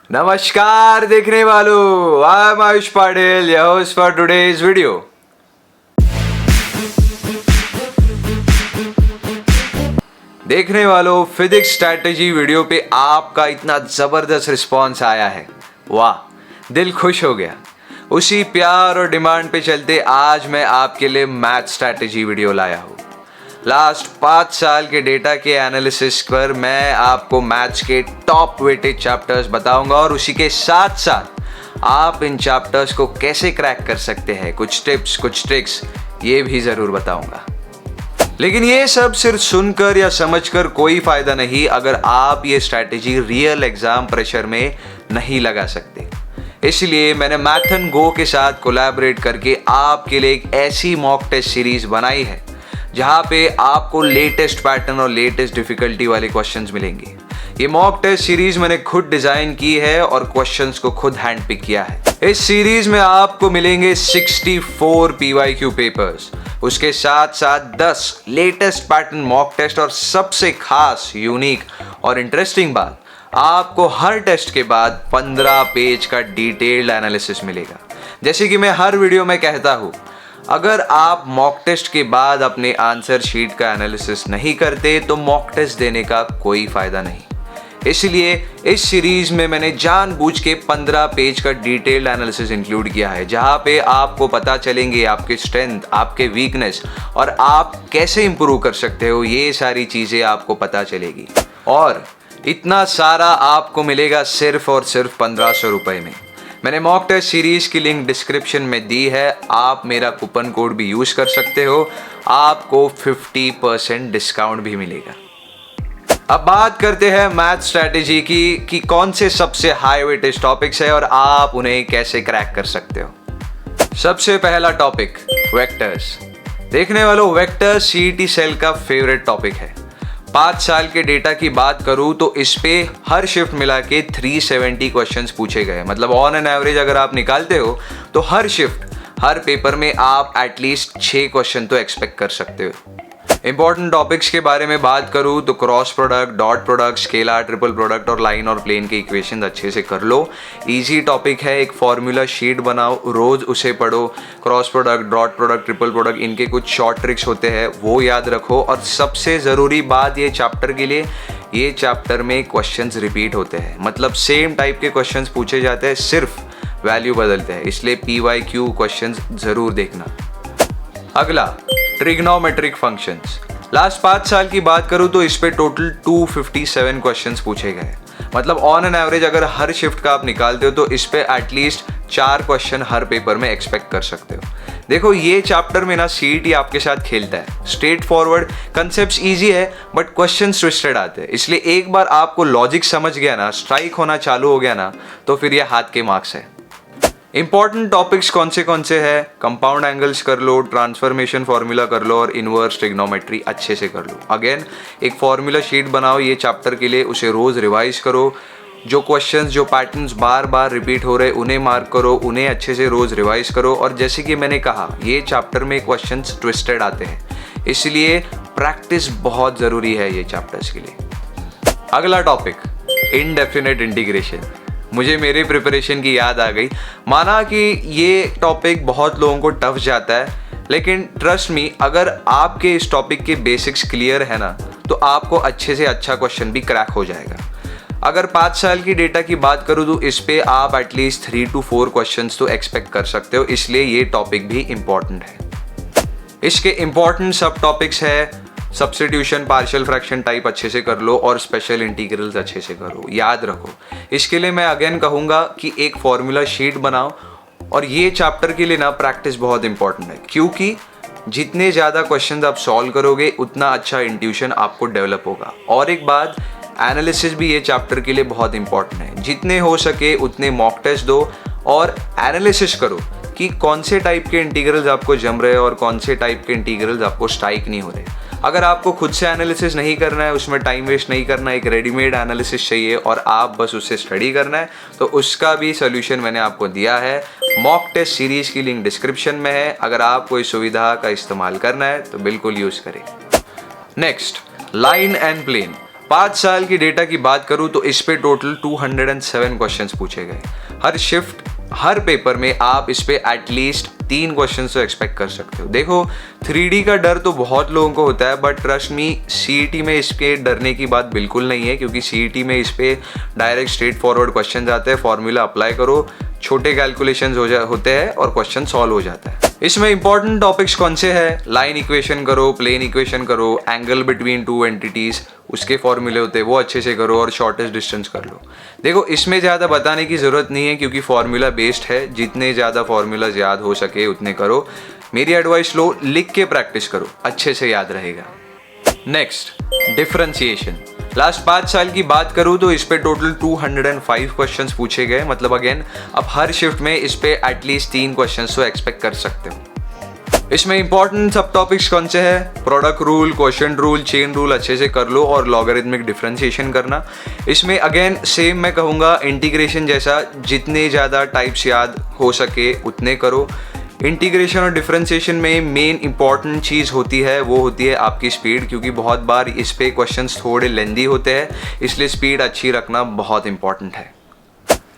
नमस्कार देखने वालों, I am Ayush Patil, your host for today's video. देखने वालों, फिजिक्स स्ट्रैटेजी वीडियो पे आपका इतना जबरदस्त रिस्पांस आया है, वाह, दिल खुश हो गया। उसी प्यार और डिमांड पे चलते आज मैं आपके लिए मैथ स्ट्रैटेजी वीडियो लाया हूँ। लास्ट 5 साल के डेटा के एनालिसिस पर मैं आपको मैथ्स के टॉप वेटेड चैप्टर्स बताऊंगा और उसी के साथ साथ आप इन चैप्टर्स को कैसे क्रैक कर सकते हैं, कुछ टिप्स कुछ ट्रिक्स ये भी जरूर बताऊंगा। लेकिन ये सब सिर्फ सुनकर या समझकर कोई फायदा नहीं अगर आप ये स्ट्रैटेजी रियल एग्जाम प्रेशर में नहीं लगा सकते। इसलिए मैंने मैथन गो के साथ कोलैबोरेट करके आपके लिए एक ऐसी मॉक टेस्ट सीरीज बनाई है जहां पे आपको लेटेस्ट पैटर्न और लेटेस्ट डिफिकल्टी वाले क्वेश्चंस मिलेंगे। ये मॉक टेस्ट सीरीज मैंने खुद डिजाइन की है और क्वेश्चंस को खुद हैंड पिक किया है। इस सीरीज में आपको मिलेंगे 64 PYQ पेपर्स, उसके साथ साथ 10 लेटेस्ट पैटर्न मॉक टेस्ट और सबसे खास, यूनिक और इंटरेस्टिंग बात, आपको हर टेस्ट के बाद 15 पेज का डिटेल्ड एनालिसिस मिलेगा। जैसे कि मैं हर वीडियो में कहता हूं, अगर आप मॉक टेस्ट के बाद अपने आंसर शीट का एनालिसिस नहीं करते तो मॉक टेस्ट देने का कोई फायदा नहीं। इसलिए इस सीरीज में मैंने जानबूझ के 15 पेज का डिटेल्ड एनालिसिस इंक्लूड किया है, जहां पे आपको पता चलेंगे आपके स्ट्रेंथ, आपके वीकनेस और आप कैसे इंप्रूव कर सकते हो। ये सारी चीजें आपको पता चलेगी और इतना सारा आपको मिलेगा सिर्फ और सिर्फ 1500 रुपए में। मैंने मॉक टेस्ट सीरीज की लिंक डिस्क्रिप्शन में दी है, आप मेरा कूपन कोड भी यूज कर सकते हो, आपको 50% डिस्काउंट भी मिलेगा। अब बात करते हैं मैथ स्ट्रैटेजी की कि कौन से सबसे हाई वेटेज टॉपिक्स है और आप उन्हें कैसे क्रैक कर सकते हो। सबसे पहला टॉपिक वेक्टर्स। देखने वालों, वेक्टर्स CET सेल का फेवरेट टॉपिक है। 5 साल के डेटा की बात करूं तो इस पे हर शिफ्ट मिला के 370 क्वेश्चंस पूछे गए। मतलब ऑन एन एवरेज अगर आप निकालते हो तो हर शिफ्ट, हर पेपर में आप एटलीस्ट 6 क्वेश्चन तो एक्सपेक्ट कर सकते हो। इंपॉर्टेंट टॉपिक्स के बारे में बात करूं तो cross product, dot product, scalar, triple product और लाइन और प्लेन के इक्वेशन अच्छे से कर लो। इजी टॉपिक है, एक फॉर्मूला शीट बनाओ, रोज उसे पढ़ो। Cross product, dot product, triple product, इनके कुछ शॉर्ट ट्रिक्स होते हैं वो याद रखो। और सबसे ज़रूरी बात ये चैप्टर के लिए, ये चैप्टर में क्वेश्चंस रिपीट होते हैं, मतलब सेम टाइप के क्वेश्चंस पूछे जाते हैं, सिर्फ वैल्यू बदलते हैं, इसलिए PYQ क्वेश्चंस ज़रूर देखना। अगला, ट्रिग्नोमेट्रिक फंक्शंस। लास्ट 5 साल की बात करूं तो इस पे टोटल 257 क्वेश्चंस पूछे गए। मतलब ऑन एन एवरेज अगर हर शिफ्ट का आप निकालते हो तो इस पे एटलीस्ट 4 क्वेश्चन हर पेपर में एक्सपेक्ट कर सकते हो। देखो, ये चैप्टर में ना CET आपके साथ खेलता है। स्ट्रेट फॉरवर्ड कंसेप्ट इजी है बट क्वेश्चन ट्विस्टेड आते हैं, इसलिए एक बार आपको लॉजिक समझ गया ना, स्ट्राइक होना चालू हो गया ना, तो फिर ये हाथ के मार्क्स है। इंपॉर्टेंट टॉपिक्स कौन से हैं? कंपाउंड एंगल्स कर लो, ट्रांसफॉर्मेशन फार्मूला कर लो और इनवर्स ट्रिग्नोमेट्री अच्छे से कर लो। अगेन एक फार्मूला शीट बनाओ ये चैप्टर के लिए, उसे रोज रिवाइज करो। जो क्वेश्चंस, जो पैटर्न्स बार बार रिपीट हो रहे उन्हें मार्क करो, उन्हें अच्छे से रोज रिवाइज करो। और जैसे कि मैंने कहा, ये चैप्टर में क्वेश्चंस ट्विस्टेड आते हैं, इसलिए प्रैक्टिस बहुत ज़रूरी है ये चैप्टर्स के लिए। अगला टॉपिक, इनडेफिनेट इंटीग्रेशन। मुझे मेरे प्रिपरेशन की याद आ गई। माना कि ये टॉपिक बहुत लोगों को टफ जाता है, लेकिन ट्रस्ट मी, अगर आपके इस टॉपिक के बेसिक्स क्लियर है ना तो आपको अच्छे से अच्छा क्वेश्चन भी क्रैक हो जाएगा। अगर 5 साल की डेटा की बात करूँ तो इस पे आप एटलीस्ट 3 to 4 क्वेश्चंस तो एक्सपेक्ट कर सकते हो, इसलिए ये टॉपिक भी इम्पॉर्टेंट है। इसके इम्पॉर्टेंट सब टॉपिक्स है सब्स्टिट्यूशन, पार्शियल फ्रैक्शन टाइप अच्छे से कर लो और स्पेशल इंटीग्रल्स अच्छे से करो, याद रखो। इसके लिए मैं अगेन कहूँगा कि एक फॉर्मूला शीट बनाओ और ये चैप्टर के लिए ना प्रैक्टिस बहुत इंपॉर्टेंट है, क्योंकि जितने ज़्यादा क्वेश्चंस आप सॉल्व करोगे उतना अच्छा इंट्यूशन आपको डेवलप होगा। और एक बात, एनालिसिस भी ये चैप्टर के लिए बहुत इंपॉर्टेंट है। जितने हो सके उतने मॉक टेस्ट दो और एनालिसिस करो कि कौन से टाइप के इंटीग्रल्स आपको जम रहे हैं और कौन से टाइप के इंटीग्रल्स आपको स्ट्राइक नहीं हो रहे। अगर आपको खुद से एनालिसिस नहीं करना है, उसमें टाइम वेस्ट नहीं करना है, एक रेडीमेड एनालिसिस चाहिए और आप बस उससे स्टडी करना है, तो उसका भी सोल्यूशन मैंने आपको दिया है। मॉक टेस्ट सीरीज की लिंक डिस्क्रिप्शन में है, अगर आपको इस सुविधा का इस्तेमाल करना है तो बिल्कुल यूज़ करें। Next, line and plane. 5 साल की डेटा की बात करूं तो इस पे टोटल 207 क्वेश्चंस पूछे गए। हर शिफ्ट हर पेपर में आप इस पे एटलीस्ट 3 क्वेश्चन तो एक्सपेक्ट कर सकते हो। देखो 3D का डर तो बहुत लोगों को होता है, बट ट्रस्ट मी CET में इसके डरने की बात बिल्कुल नहीं है, क्योंकि CET में इस पे डायरेक्ट स्ट्रेट फॉरवर्ड क्वेश्चन आते हैं। फॉर्मूला अप्लाई करो, छोटे कैलकुलेशंस होते हैं और क्वेश्चन सॉल्व हो जाता है। इसमें इंपॉर्टेंट टॉपिक्स कौन से हैं? लाइन इक्वेशन करो, प्लेन इक्वेशन करो, एंगल बिटवीन टू एंटिटीज उसके फॉर्मूले होते हैं वो अच्छे से करो, और शॉर्टेस्ट डिस्टेंस कर लो। देखो इसमें ज़्यादा बताने की ज़रूरत नहीं है, क्योंकि फॉर्मूला बेस्ड है। जितने ज़्यादा फॉर्मूलाज याद हो सके उतने करो। मेरी एडवाइस लो, लिख के प्रैक्टिस करो, अच्छे से याद रहेगा। Next, differentiation. लास्ट 5 साल की बात करूं तो इस पे टोटल 205 क्वेश्चंस पूछे गए। मतलब अगेन अब हर शिफ्ट में इस पे एटलीस्ट 3 क्वेश्चंस तो एक्सपेक्ट कर सकते हो। इसमें इंपॉर्टेंट सब टॉपिक्स कौन से हैं? Product rule, quotient rule, chain rule अच्छे से कर लो, और लॉगरिथमिक डिफरेंशिएशन करना। इसमें अगेन सेम मैं कहूँगा इंटीग्रेशन जैसा, जितने ज़्यादा टाइप्स याद हो सके उतने करो। इंटीग्रेशन और डिफरेंशिएशन में मेन इंपॉर्टेंट चीज़ होती है वो होती है आपकी स्पीड, क्योंकि बहुत बार इस पे क्वेश्चंस थोड़े लेंदी होते हैं, इसलिए स्पीड अच्छी रखना बहुत इंपॉर्टेंट है।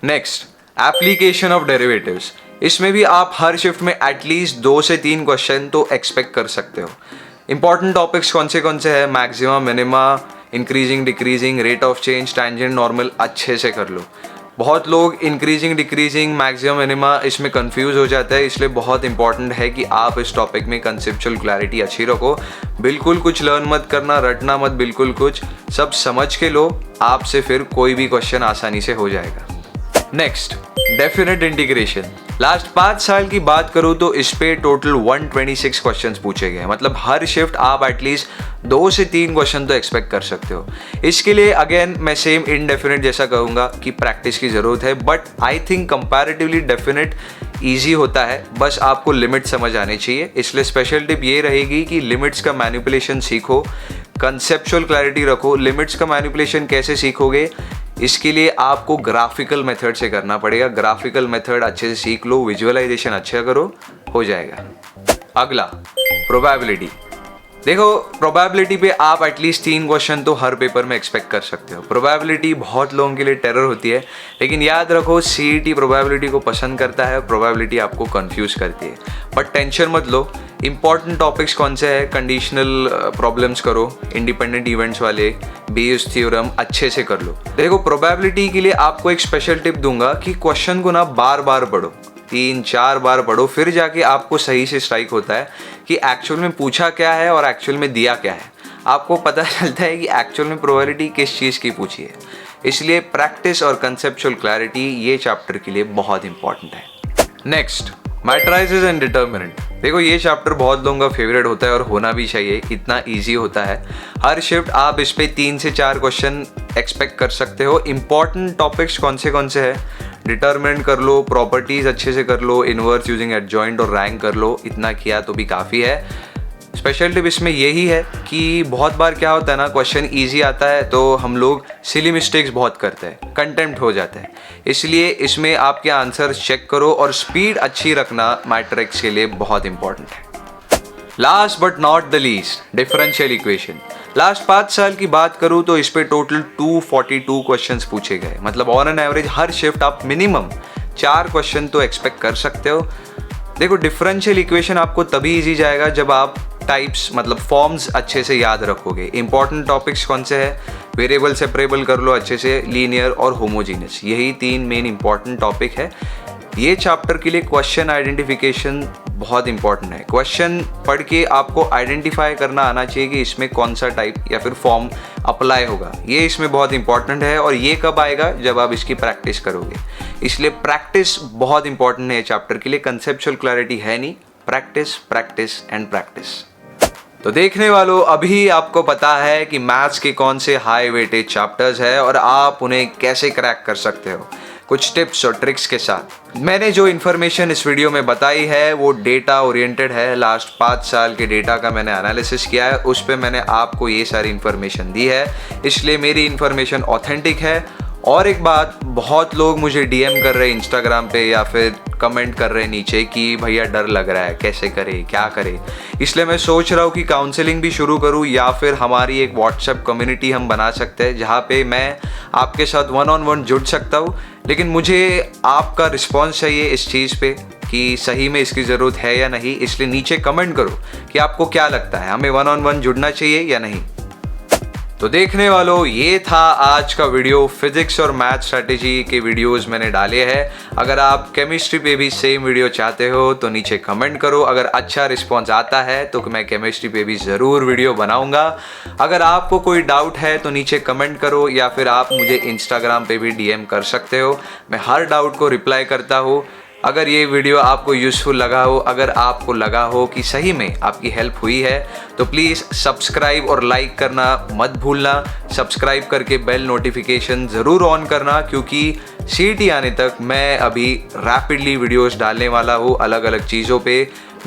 Next, application of derivatives. इसमें भी आप हर शिफ्ट में एटलीस्ट 2 से 3 क्वेश्चन तो एक्सपेक्ट कर सकते हो। इंपॉर्टेंट टॉपिक्स कौन से हैं? Maxima, minima, increasing, decreasing, rate of change, tangent, normal अच्छे से कर लो। बहुत लोग इंक्रीजिंग, डिक्रीजिंग, मैक्सिमम, मिनिमा इसमें कंफ्यूज हो जाता है, इसलिए बहुत इंपॉर्टेंट है कि आप इस टॉपिक में कंसेप्चुअल क्लैरिटी अच्छी रखो। बिल्कुल कुछ लर्न मत करना, रटना मत, बिल्कुल कुछ सब समझ के लो, आपसे फिर कोई भी क्वेश्चन आसानी से हो जाएगा। Next, definite integration. लास्ट 5 साल की बात करूं तो इस पे टोटल 126 क्वेश्चंस पूछे गए। मतलब हर शिफ्ट आप एटलीस्ट 2 से 3 क्वेश्चन तो एक्सपेक्ट कर सकते हो। इसके लिए अगेन मैं सेम इनडेफिनेट जैसा कहूँगा कि प्रैक्टिस की ज़रूरत है, but I think comparatively definite easy होता है, बस आपको लिमिट समझ आने चाहिए। इसलिए स्पेशल टिप ये रहेगी कि लिमिट्स का मैनिपुलेशन सीखो, कंसेप्चुअल क्लैरिटी रखो। लिमिट्स का मैनिपुलेशन कैसे सीखोगे? इसके लिए आपको ग्राफिकल मेथड से करना पड़ेगा। ग्राफिकल मेथड अच्छे से सीख लो, विजुअलाइजेशन अच्छा करो, हो जाएगा। अगला, प्रोबेबिलिटी। देखो प्रोबेबिलिटी पे आप एटलीस्ट 3 क्वेश्चन तो हर पेपर में एक्सपेक्ट कर सकते हो। प्रोबेबिलिटी बहुत लोगों के लिए टेरर होती है, लेकिन याद रखो CET प्रोबेबिलिटी को पसंद करता है, प्रोबेबिलिटी आपको कंफ्यूज करती है। बट टेंशन मत लो, इंपॉर्टेंट टॉपिक्स कौन से हैं? कंडीशनल प्रॉब्लम्स करो, इंडिपेंडेंट इवेंट्स वाले, बेयस थ्योरम अच्छे से कर लो। देखो प्रोबेबिलिटी के लिए आपको एक स्पेशल टिप दूंगा कि क्वेश्चन को ना बार बार पढ़ो, 3-4 बार पढ़ो, फिर जाके आपको सही से स्ट्राइक होता है कि एक्चुअल में पूछा क्या है और एक्चुअल में दिया क्या है। आपको पता चलता है कि एक्चुअल में प्रोबेबिलिटी किस चीज़ की पूछी है। इसलिए प्रैक्टिस और कंसेप्चुअल क्लैरिटी ये चैप्टर के लिए बहुत इंपॉर्टेंट है। Next, matrices and determinant. देखो ये चैप्टर बहुत लोगों का फेवरेट होता है और होना भी चाहिए, इतना इजी होता है। हर शिफ्ट आप इस पे 3 से 4 क्वेश्चन एक्सपेक्ट कर सकते हो। इंपॉर्टेंट टॉपिक्स कौन से हैं? डिटर्मिनेंट कर लो, प्रॉपर्टीज अच्छे से कर लो, इनवर्स यूजिंग एडजॉइंट और रैंक कर लो। इतना किया तो भी काफ़ी है। स्पेशल टिप इसमें यही है कि बहुत बार क्या होता है ना, क्वेश्चन इजी आता है तो हम लोग सिली मिस्टेक्स बहुत करते हैं, कंटेम्प्ट हो जाता है। इसलिए इसमें आपके आंसर चेक करो और स्पीड अच्छी रखना मैट्रिक्स के लिए बहुत इंपॉर्टेंट है। Last but not the least, differential equation. Last 5 साल की बात करूं तो इस पे टोटल 242 क्वेश्चंस पूछे गए। मतलब on an average her shift आप मिनिमम 4 क्वेश्चन तो एक्सपेक्ट कर सकते हो। देखो डिफरेंशियल इक्वेशन आपको तभी इजी जाएगा जब आप टाइप्स मतलब फॉर्म्स अच्छे से याद रखोगे। इंपॉर्टेंट टॉपिक्स कौन से हैं? वेरिएबल सेपरेबल कर लो अच्छे से, लीनियर और होमोजीनियस, यही 3 मेन इंपॉर्टेंट टॉपिक है। ये चैप्टर के लिए क्वेश्चन आइडेंटिफिकेशन बहुत इंपॉर्टेंट है। क्वेश्चन पढ़ के आपको आइडेंटिफाई करना आना चाहिए कि इसमें कौन सा टाइप या फिर फॉर्म अप्लाई होगा। ये इसमें बहुत इंपॉर्टेंट है, और ये कब आएगा? जब आप इसकी प्रैक्टिस करोगे। इसलिए प्रैक्टिस बहुत इंपॉर्टेंट है चैप्टर के लिए। कंसेप्चुअल क्लैरिटी है नहीं, प्रैक्टिस प्रैक्टिस एंड प्रैक्टिस। तो देखने वालों, अभी आपको पता है कि मैथ्स के कौन से हाई वेटेज चैप्टर्स है और आप उन्हें कैसे क्रैक कर सकते हो, कुछ टिप्स और ट्रिक्स के साथ। मैंने जो इन्फॉर्मेशन इस वीडियो में बताई है वो डेटा ओरिएंटेड है। लास्ट 5 साल के डेटा का मैंने एनालिसिस किया है, उस पर मैंने आपको ये सारी इन्फॉर्मेशन दी है, इसलिए मेरी इन्फॉर्मेशन ऑथेंटिक है। और एक बात, बहुत लोग मुझे DM कर रहे हैं इंस्टाग्राम पे या फिर कमेंट कर रहे हैं नीचे कि भैया डर लग रहा है, कैसे करे, क्या करे। इसलिए मैं सोच रहा हूँ कि काउंसलिंग भी शुरू करूँ या फिर हमारी एक व्हाट्सएप कम्युनिटी हम बना सकते हैं जहाँ पे मैं आपके साथ 1-on-1 जुड़ सकता हूँ। लेकिन मुझे आपका रिस्पॉन्स चाहिए इस चीज़ पे कि सही में इसकी ज़रूरत है या नहीं। इसलिए नीचे कमेंट करो कि आपको क्या लगता है, हमें 1-on-1 जुड़ना चाहिए या नहीं। तो देखने वालों, ये था आज का वीडियो। फिजिक्स और मैथ स्ट्रैटेजी के वीडियोस मैंने डाले हैं। अगर आप केमिस्ट्री पे भी सेम वीडियो चाहते हो तो नीचे कमेंट करो। अगर अच्छा रिस्पॉन्स आता है तो मैं केमिस्ट्री पे भी ज़रूर वीडियो बनाऊंगा। अगर आपको कोई डाउट है तो नीचे कमेंट करो या फिर आप मुझे इंस्टाग्राम पे भी DM कर सकते हो। मैं हर डाउट को रिप्लाई करता हूँ। अगर ये वीडियो आपको यूज़फुल लगा हो, अगर आपको लगा हो कि सही में आपकी हेल्प हुई है तो प्लीज़ सब्सक्राइब और लाइक करना मत भूलना। सब्सक्राइब करके बेल नोटिफिकेशन ज़रूर ऑन करना, क्योंकि CET आने तक मैं अभी रैपिडली वीडियोस डालने वाला हूँ अलग अलग चीज़ों पे।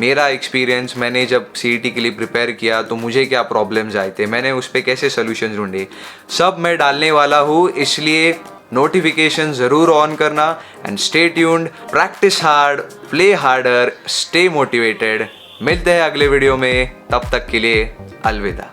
मेरा एक्सपीरियंस, मैंने जब CET के लिए प्रिपेयर किया तो मुझे क्या प्रॉब्लम्स आए थे, मैंने उस पर कैसे सोल्यूशन ढूंढे, सब मैं डालने वाला हूँ। इसलिए नोटिफिकेशन ज़रूर ऑन करना and stay tuned. Practice hard, play harder, stay motivated. मिलते हैं अगले वीडियो में, तब तक के लिए अलविदा।